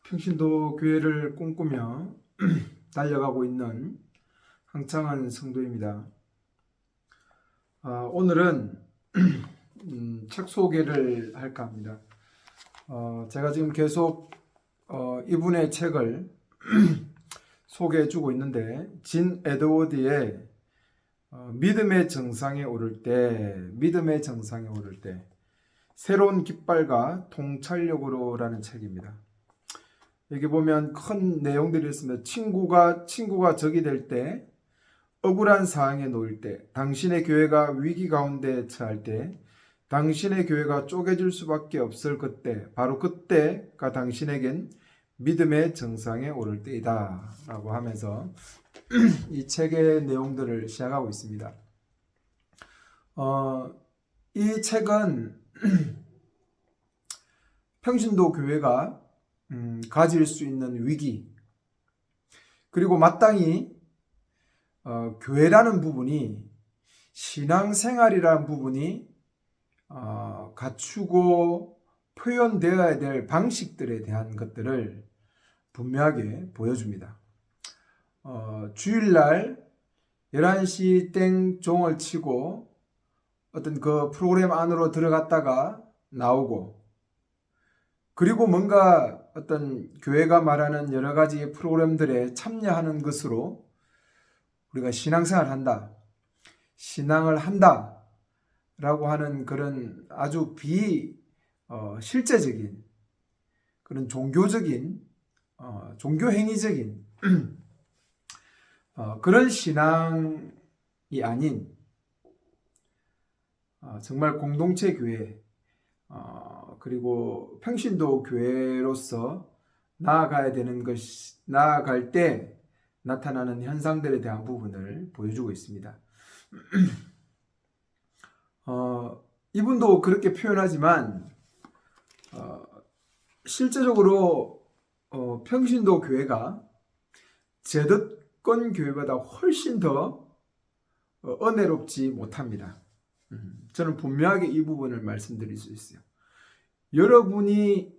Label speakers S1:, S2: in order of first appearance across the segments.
S1: 평신도 교회를 꿈꾸며 달려가고 있는 항창한 성도입니다. 오늘은 책 소개를 할까 합니다. 제가 지금 계속 이분의 책을 소개해 주고 있는데, 진 에드워드의 믿음의 정상에 오를 때 새로운 깃발과 통찰력으로라는 책입니다. 여기 보면 큰 내용들이 있습니다. 친구가 적이 될 때, 억울한 상황에 놓일 때, 당신의 교회가 위기 가운데 처할 때, 당신의 교회가 쪼개질 수밖에 없을 그때, 바로 그때가 당신에겐 믿음의 정상에 오를 때이다 라고 하면서 이 책의 내용들을 시작하고 있습니다. 이 책은 평신도 교회가 가질 수 있는 위기, 그리고 마땅히 교회라는 부분이, 신앙생활이라는 부분이 갖추고 표현되어야 될 방식들에 대한 것들을 분명하게 보여줍니다. 주일날 11시 땡 종을 치고 어떤 그 프로그램 안으로 들어갔다가 나오고, 그리고 뭔가 어떤 교회가 말하는 여러 가지 프로그램들에 참여하는 것으로 우리가 신앙생활을 한다, 신앙을 한다 라고 하는 그런 아주 실제적인 그런 종교적인 종교행위적인 그런 신앙이 아닌 정말 공동체 교회, 그리고 평신도 교회로서 나아갈 때 나타나는 현상들에 대한 부분을 보여주고 있습니다. 이분도 그렇게 표현하지만 실제적으로 평신도 교회가 제득권 교회보다 훨씬 더 은혜롭지 못합니다. 저는 분명하게 이 부분을 말씀드릴 수 있어요. 여러분이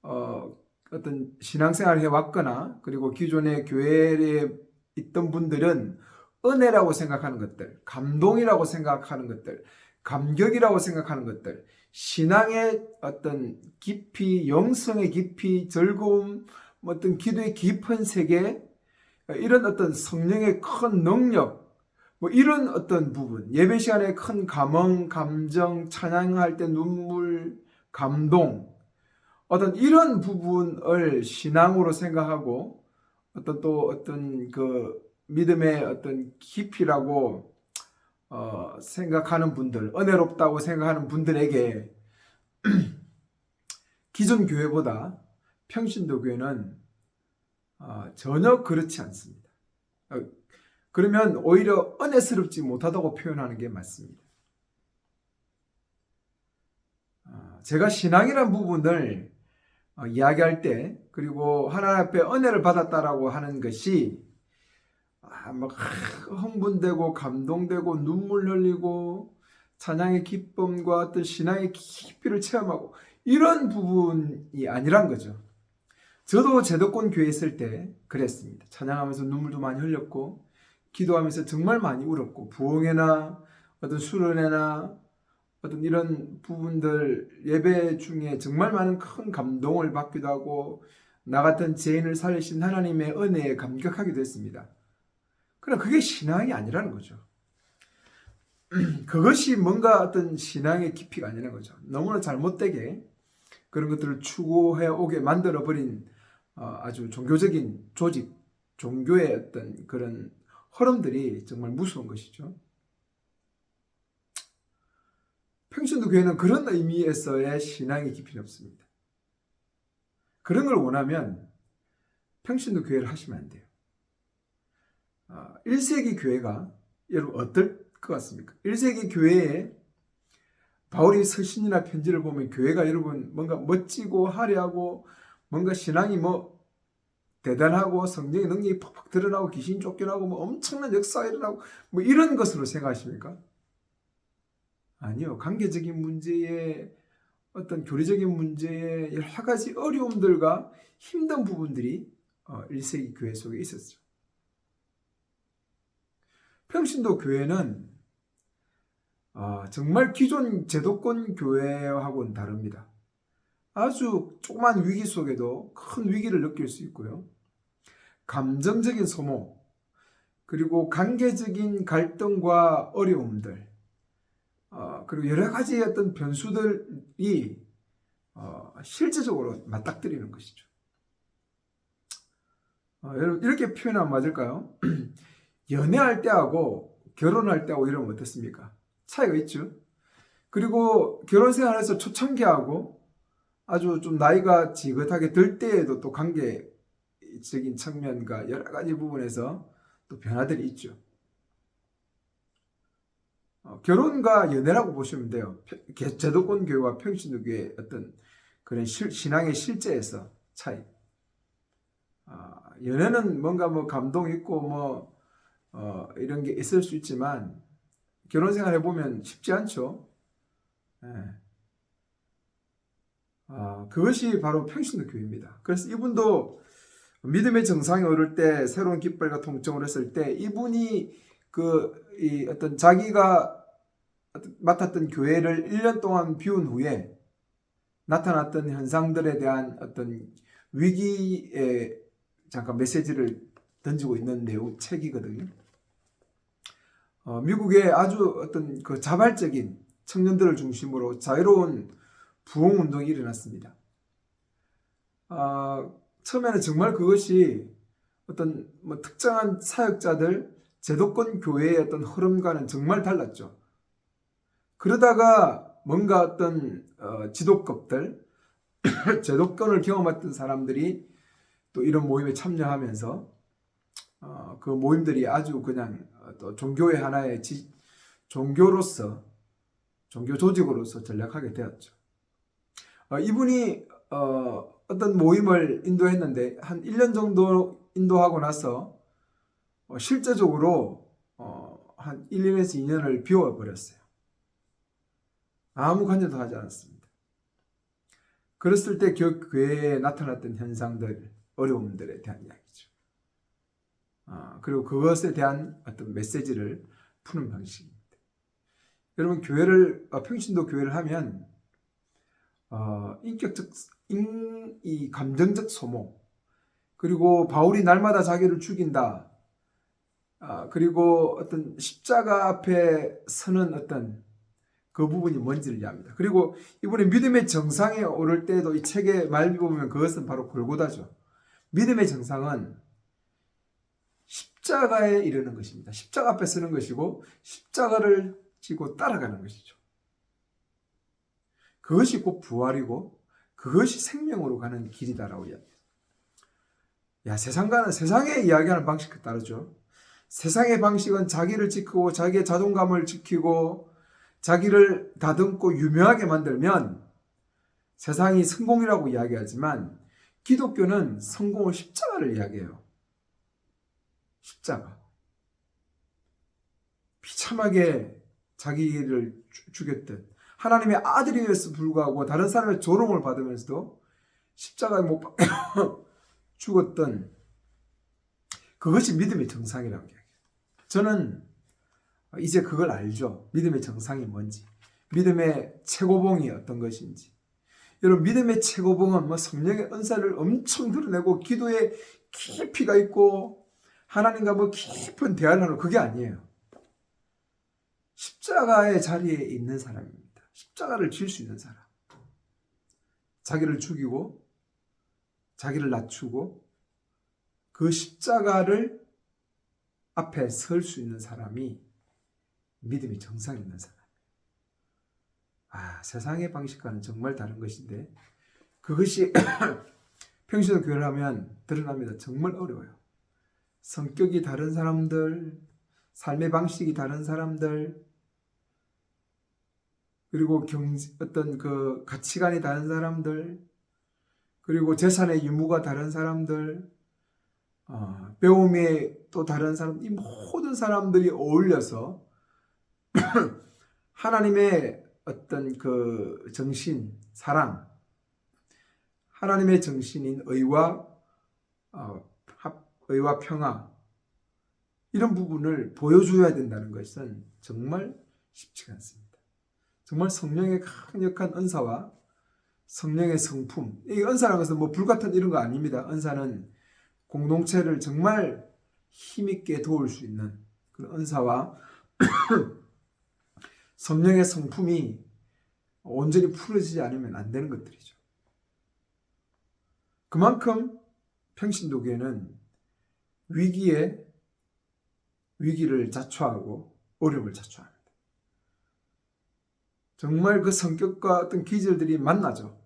S1: 어떤 신앙생활을 해왔거나, 그리고 기존의 교회에 있던 분들은 은혜라고 생각하는 것들, 감동이라고 생각하는 것들, 감격이라고 생각하는 것들, 신앙의 어떤 깊이, 영성의 깊이, 즐거움, 어떤 기도의 깊은 세계, 이런 어떤 성령의 큰 능력, 이런 어떤 부분, 예배 시간에 큰 감흥, 감정, 찬양할 때 눈물, 감동, 어떤 이런 부분을 신앙으로 생각하고 어떤 그 믿음의 어떤 깊이라고 생각하는 분들, 은혜롭다고 생각하는 분들에게 기존 교회보다 평신도 교회는 전혀 그렇지 않습니다. 그러면 오히려 은혜스럽지 못하다고 표현하는 게 맞습니다. 제가 신앙이라는 부분을 이야기할 때, 그리고 하나님 앞에 은혜를 받았다라고 하는 것이 막 흥분되고 감동되고 눈물 흘리고 찬양의 기쁨과 어떤 신앙의 깊이를 체험하고 이런 부분이 아니란 거죠. 저도 제도권 교회에 있을 때 그랬습니다. 찬양하면서 눈물도 많이 흘렸고, 기도하면서 정말 많이 울었고, 부흥회나 어떤 수련회나 어떤 이런 부분들, 예배 중에 정말 많은 큰 감동을 받기도 하고, 나 같은 죄인을 살리신 하나님의 은혜에 감격하기도 했습니다. 그러나 그게 신앙이 아니라는 거죠. 그것이 뭔가 어떤 신앙의 깊이가 아니라는 거죠. 너무나 잘못되게 그런 것들을 추구해 오게 만들어버린 아주 종교적인 조직, 종교의 어떤 그런 흐름들이 정말 무서운 것이죠. 평신도 교회는 그런 의미에서의 신앙의 깊이는 없습니다. 그런 걸 원하면 평신도 교회를 하시면 안 돼요. 1세기 교회가 여러분 어떨 것 같습니까? 1세기 교회에 바울이 서신이나 편지를 보면 교회가 여러분 뭔가 멋지고 화려하고 뭔가 신앙이 대단하고 성령의 능력이 팍팍 드러나고 귀신 쫓겨나고 엄청난 역사가 일어나고 이런 것으로 생각하십니까? 아니요. 관계적인 문제에 어떤 교리적인 문제의 여러 가지 어려움들과 힘든 부분들이 1세기 교회 속에 있었죠. 평신도 교회는 정말 기존 제도권 교회하고는 다릅니다. 아주 조그만 위기 속에도 큰 위기를 느낄 수 있고요. 감정적인 소모, 그리고 관계적인 갈등과 어려움들, 그리고 여러 가지 어떤 변수들이 실제적으로 맞닥뜨리는 것이죠. 여러분, 이렇게 표현하면 맞을까요? 연애할 때하고 결혼할 때하고 이러면 어떻습니까? 차이가 있죠. 그리고 결혼 생활에서 초창기하고 아주 좀 나이가 지긋하게 들 때에도 또 관계적인 측면과 여러 가지 부분에서 또 변화들이 있죠. 결혼과 연애라고 보시면 돼요. 제도권 교회와 평신도 교회의 어떤 그런 신앙의 실제에서 차이. 연애는 뭔가 뭐 감동 있고 뭐 이런 게 있을 수 있지만 결혼 생활 해보면 쉽지 않죠. 예. 그것이 바로 평신도 교회입니다. 그래서 이분도 믿음의 정상에 오를 때 새로운 깃발과 통증을 했을 때 이분이 이 어떤 자기가 맡았던 교회를 1년 동안 비운 후에 나타났던 현상들에 대한 어떤 위기에 잠깐 메시지를 던지고 있는 내용 책이거든요. 미국의 아주 어떤 그 자발적인 청년들을 중심으로 자유로운 부흥 운동이 일어났습니다. 처음에는 정말 그것이 어떤 뭐 특정한 사역자들, 제도권 교회의 어떤 흐름과는 정말 달랐죠. 그러다가 뭔가 어떤 지도급들, 제도권을 경험했던 사람들이 또 이런 모임에 참여하면서 그 모임들이 아주 그냥 또 종교의 하나의 종교로서, 종교 조직으로서 전락하게 되었죠. 이분이 어떤 모임을 인도했는데 한 1년 정도 인도하고 나서 실제적으로 한 1년에서 2년을 비워버렸어요. 아무 관여도 하지 않았습니다. 그랬을 때 교회에 나타났던 현상들, 어려움들에 대한 이야기죠. 그리고 그것에 대한 어떤 메시지를 푸는 방식입니다. 여러분, 평신도 교회를 하면 이 감정적 소모, 그리고 바울이 날마다 자기를 죽인다, 그리고 어떤 십자가 앞에 서는 어떤 그 부분이 뭔지를 이해합니다. 그리고 이분이 믿음의 정상에 오를 때도 이 책의 말비 보면 그것은 바로 골고다죠. 믿음의 정상은 십자가에 이르는 것입니다. 십자가 앞에 서는 것이고 십자가를 지고 따라가는 것이죠. 그것이 곧 부활이고 그것이 생명으로 가는 길이다라고 이야기해요. 세상과는 세상의 이야기하는 방식과 다르죠. 세상의 방식은 자기를 지키고 자기의 자존감을 지키고 자기를 다듬고 유명하게 만들면 세상이 성공이라고 이야기하지만 기독교는 성공을 십자가를 이야기해요. 십자가. 비참하게 자기를 죽였던 하나님의 아들임에도 불구하고 다른 사람의 조롱을 받으면서도 십자가에 못 박혀 죽었던 그것이 믿음의 정상이라고 이야기해요. 저는 이제 그걸 알죠. 믿음의 정상이 뭔지, 믿음의 최고봉이 어떤 것인지. 여러분, 믿음의 최고봉은 뭐 성령의 은사를 엄청 드러내고 기도에 깊이가 있고 하나님과 뭐 깊은 대화를 하는 그게 아니에요. 십자가의 자리에 있는 사람입니다. 십자가를 질 수 있는 사람. 자기를 죽이고 자기를 낮추고 그 십자가를 앞에 설 수 있는 사람이 믿음이 정상에 있는 사람. 세상의 방식과는 정말 다른 것인데 그것이 평신도 교회를 하면 드러납니다. 정말 어려워요. 성격이 다른 사람들, 삶의 방식이 다른 사람들, 그리고 어떤 그 가치관이 다른 사람들, 그리고 재산의 유무가 다른 사람들, 배움이 또 다른 사람, 이 모든 사람들이 어울려서 하나님의 어떤 그 정신, 사랑, 하나님의 정신인 의와 의와 평화, 이런 부분을 보여줘야 된다는 것은 정말 쉽지가 않습니다. 정말 성령의 강력한 은사와 성령의 성품, 이 은사라는 것은 뭐 불같은 이런 거 아닙니다. 은사는 공동체를 정말 힘있게 도울 수 있는 그런 은사와 성령의 성품이 온전히 풀어지지 않으면 안 되는 것들이죠. 그만큼 평신도교회는 위기를 자초하고 어려움을 자초합니다. 정말 그 성격과 어떤 기질들이 만나죠.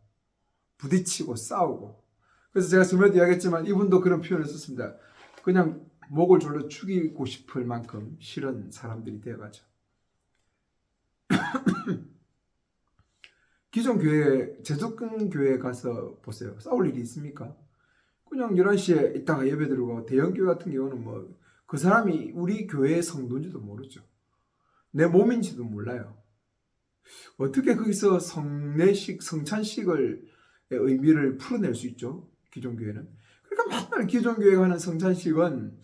S1: 부딪히고 싸우고. 그래서 제가 전에도 이야기했지만 이분도 그런 표현을 썼습니다. 그냥 목을 졸라 죽이고 싶을 만큼 싫은 사람들이 되어가죠. 기존 교회, 제독근 교회에 가서 보세요. 싸울 일이 있습니까? 그냥 11시에 있다가 예배 드리고, 대형교회 같은 경우는 뭐 그 사람이 우리 교회의 성도인지도 모르죠. 내 몸인지도 몰라요. 어떻게 거기서 성례식, 성찬식을 의미를 풀어낼 수 있죠? 기존 교회는. 그러니까 맨날 기존 교회가 하는 성찬식은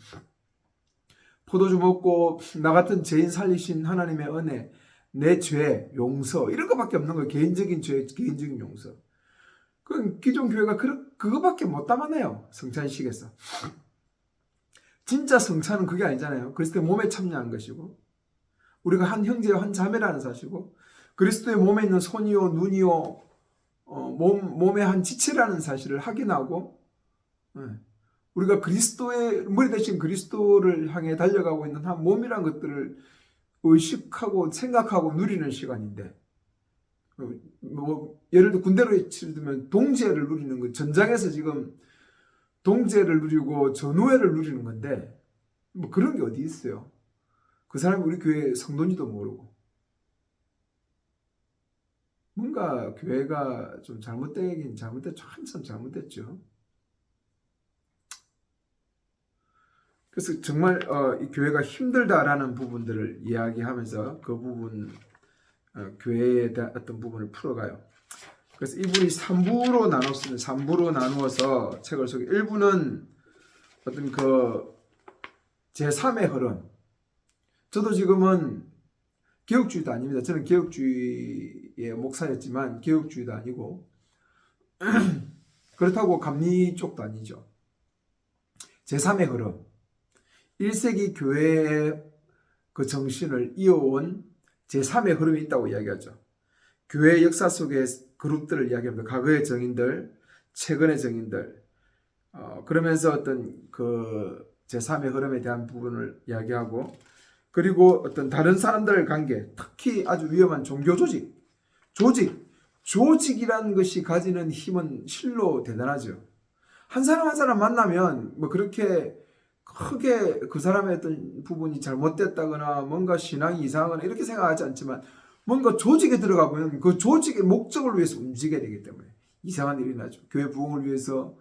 S1: 포도주 먹고 나 같은 죄인 살리신 하나님의 은혜, 내 죄, 용서, 이런 것밖에 없는 거예요. 개인적인 죄, 개인적인 용서. 그 기존 교회가 그거밖에 못 담아내요. 성찬식에서. 진짜 성찬은 그게 아니잖아요. 그리스도의 몸에 참여한 것이고, 우리가 한 형제와 한 자매라는 사실이고, 그리스도의 몸에 있는 손이요, 눈이요, 몸의 한 지체라는 사실을 확인하고, 우리가 그리스도의 머리 대신 그리스도를 향해 달려가고 있는 한 몸이란 것들을 의식하고 생각하고 누리는 시간인데, 뭐 예를 들어 군대로 치르면 동지애를 누리는 거, 전장에서 지금 동지애를 누리고 전우애를 누리는 건데, 뭐 그런 게 어디 있어요? 그 사람이 우리 교회 성도인지도 모르고. 뭔가 교회가 좀 잘못되긴 잘못됐죠. 한참 잘못됐죠. 그래서 정말 이 교회가 힘들다라는 부분들을 이야기하면서 그 부분, 교회에 대한 어떤 부분을 풀어가요. 그래서 이분이 3부로 나눴습니다. 3부로 나누어서 책을 소개. 1부는 어떤 그 제3의 흐름. 저도 지금은 개혁주의도 아닙니다. 저는 개혁주의의 목사였지만 개혁주의도 아니고 그렇다고 감리 쪽도 아니죠. 제3의 흐름. 1세기 교회의 그 정신을 이어온 제3의 흐름이 있다고 이야기하죠. 교회 역사 속의 그룹들을 이야기합니다. 과거의 정인들, 최근의 정인들. 그러면서 어떤 그 제3의 흐름에 대한 부분을 이야기하고, 그리고 어떤 다른 사람들의 관계, 특히 아주 위험한 종교 조직이라는 것이 가지는 힘은 실로 대단하죠. 한 사람 한 사람 만나면 뭐 그렇게 크게 그 사람의 어떤 부분이 잘못됐다거나 뭔가 신앙이 이상하거나 이렇게 생각하지 않지만, 뭔가 조직에 들어가 보면 그 조직의 목적을 위해서 움직여야 되기 때문에 이상한 일이 나죠. 교회 부흥을 위해서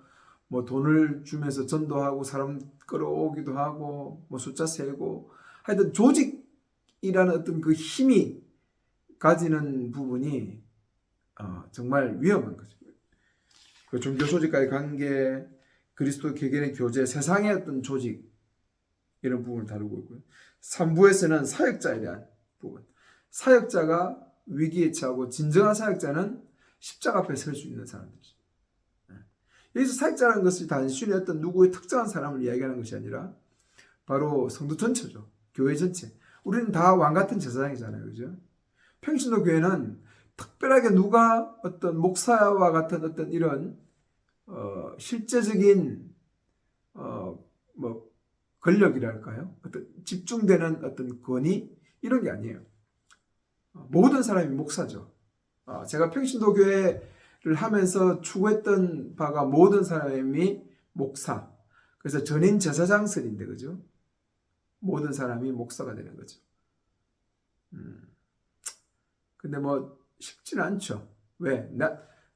S1: 뭐 돈을 주면서 전도하고 사람 끌어오기도 하고 뭐 숫자 세고, 하여튼 조직이라는 어떤 그 힘이 가지는 부분이 정말 위험한 거죠. 그 종교 조직과의 관계, 그리스도 개개인의 교제, 세상의 어떤 조직, 이런 부분을 다루고 있고요. 3부에서는 사역자에 대한 부분. 사역자가 위기에 처하고 진정한 사역자는 십자가 앞에 설 수 있는 사람들이죠. 여기서 사역자라는 것이 단순히 어떤 누구의 특정한 사람을 이야기하는 것이 아니라 바로 성도 전체죠. 교회 전체. 우리는 다 왕같은 제사장이잖아요. 그죠? 평신도 교회는 특별하게 누가 어떤 목사와 같은 어떤 이런 실제적인 뭐 권력이랄까요? 어떤 집중되는 어떤 권위, 이런 게 아니에요. 모든 사람이 목사죠. 제가 평신도 교회를 하면서 추구했던 바가 모든 사람이 목사. 그래서 전인 제사장설인데, 그죠? 모든 사람이 목사가 되는 거죠. 근데 뭐 쉽지는 않죠. 왜?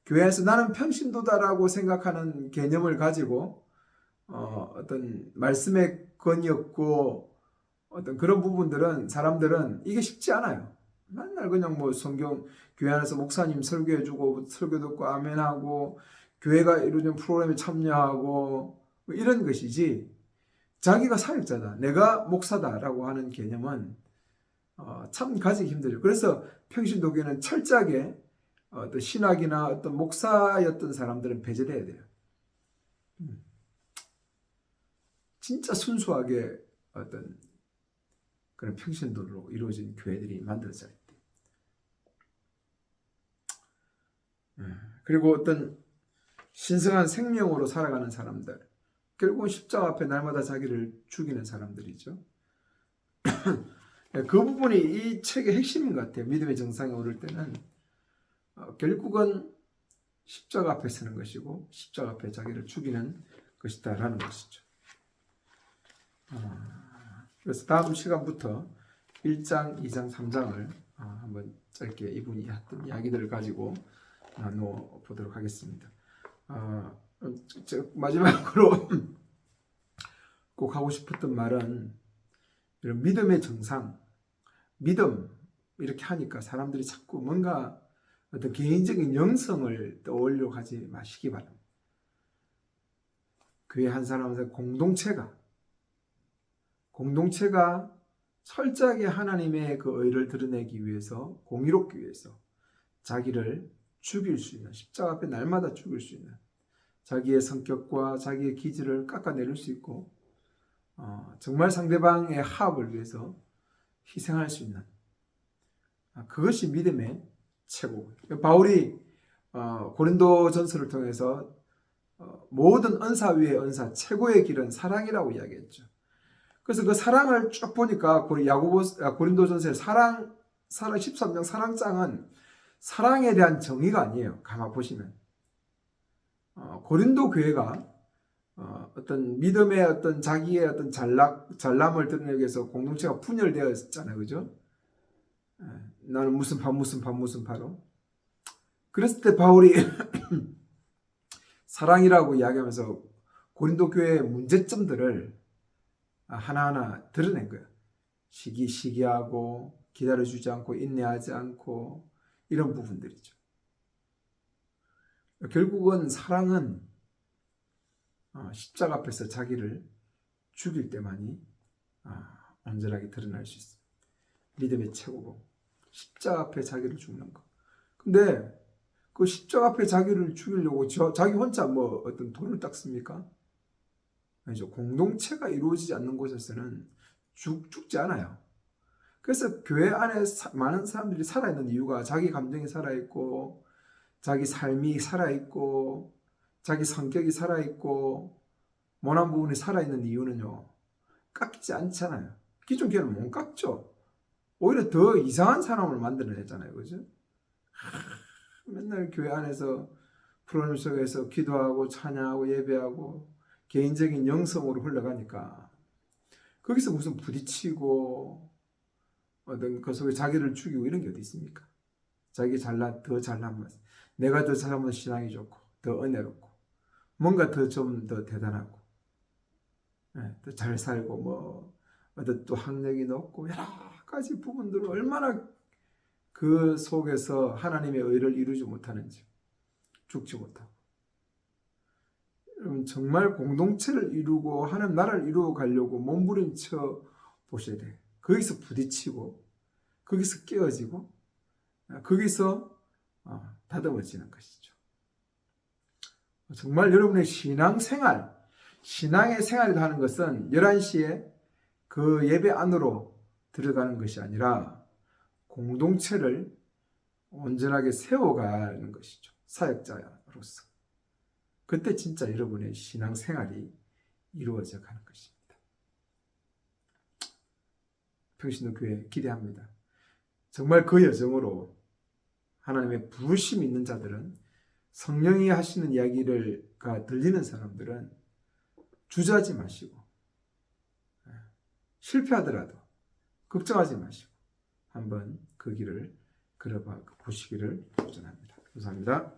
S1: 교회에서 나는 평신도다라고 생각하는 개념을 가지고 어떤 말씀의 권위였고 어떤 그런 부분들은, 사람들은 이게 쉽지 않아요. 맨날 그냥 뭐 성경 교회 안에서 목사님 설교해주고 설교 듣고 아멘하고 교회가 이루는 프로그램에 참여하고 뭐 이런 것이지, 자기가 사역자다, 내가 목사다라고 하는 개념은 참 가지기 힘들어요. 그래서 평신도교는 철저하게 어떤 신학이나 어떤 목사였던 사람들은 배제돼야 돼요. 진짜 순수하게 어떤 그런 평신도로 이루어진 교회들이 만들어져야 돼. 그리고 어떤 신성한 생명으로 살아가는 사람들, 결국은 십자가 앞에 날마다 자기를 죽이는 사람들이죠. 그 부분이 이 책의 핵심인 것 같아요. 믿음의 정상에 오를 때는 결국은 십자가 앞에 서는 것이고 십자가 앞에 자기를 죽이는 것이다라는 것이죠. 그래서 다음 시간부터 1장, 2장, 3장을 한번 짧게 이분이 했던 이야기들을 가지고 나누어 보도록 하겠습니다. 마지막으로 꼭 하고 싶었던 말은, 이런 믿음의 정상, 믿음 이렇게 하니까 사람들이 자꾸 뭔가 어떤 개인적인 영성을 떠올려 하지 마시기 바랍니다. 교회 한 사람한테 공동체가 철저하게 하나님의 그 의를 드러내기 위해서, 공의롭기 위해서 자기를 죽일 수 있는, 십자가 앞에 날마다 죽일 수 있는, 자기의 성격과 자기의 기질을 깎아내릴 수 있고 정말 상대방의 화합을 위해서 희생할 수 있는, 그것이 믿음의 최고. 바울이 고린도 전서를 통해서 모든 은사 위의 은사, 최고의 길은 사랑이라고 이야기했죠. 그래서 그 사랑을 쭉 보니까 고린도전서의 사랑 13장 사랑장은 사랑에 대한 정의가 아니에요. 가만 보시면 고린도 교회가 어떤 믿음의 어떤 자기의 어떤 잘남을 드러내기 위해서 공동체가 분열되어 있었잖아요. 그죠? 나는 무슨 파로. 그랬을 때 바울이 사랑이라고 이야기하면서 고린도 교회의 문제점들을 하나하나 드러낸 거예요. 시기하고 기다려주지 않고 인내하지 않고 이런 부분들이죠. 결국은 사랑은 십자가 앞에서 자기를 죽일 때만이 온전하게 드러날 수 있습니다. 믿음의 최고고 십자가 앞에 자기를 죽는 거. 근데 그 십자가 앞에 자기를 죽이려고 자기 혼자 뭐 어떤 돌을 닦습니까? 아니죠. 공동체가 이루어지지 않는 곳에서는 죽지 않아요. 그래서 교회 안에 많은 사람들이 살아있는 이유가, 자기 감정이 살아있고 자기 삶이 살아있고 자기 성격이 살아있고 모난 부분이 살아있는 이유는요, 깎이지 않잖아요. 기존 교회는 못 깎죠. 오히려 더 이상한 사람을 만들어냈잖아요. 그죠? 맨날 교회 안에서 프로그램 속에서 기도하고 찬양하고 예배하고 개인적인 영성으로 흘러가니까 거기서 무슨 부딪히고 어떤 그 속에 자기를 죽이고 이런 게 어디 있습니까? 자기 더 잘나면, 내가 더 잘하면 신앙이 좋고 더 은혜롭고 뭔가 좀 더 대단하고 더 잘 살고 뭐 어떤 또 학력이 높고 여러 가지 부분들을 얼마나 그 속에서 하나님의 의를 이루지 못하는지, 죽지 못하고. 여러분 정말 공동체를 이루고 하나님 나라를 이루어 가려고 몸부림쳐 보셔야 돼요. 거기서 부딪히고 거기서 깨어지고 거기서 다듬어지는 것이죠. 정말 여러분의 신앙의 생활이라 하는 것은 11시에 그 예배 안으로 들어가는 것이 아니라 공동체를 온전하게 세워가는 것이죠. 사역자로서. 그때 진짜 여러분의 신앙생활이 이루어져 가는 것입니다. 평신도교회 기대합니다. 정말 그 여정으로 하나님의 부르심 있는 자들은, 성령이 하시는 이야기를 들리는 사람들은 주저하지 마시고, 실패하더라도 걱정하지 마시고 한번 그 길을 걸어봐 보시기를 도전합니다. 감사합니다.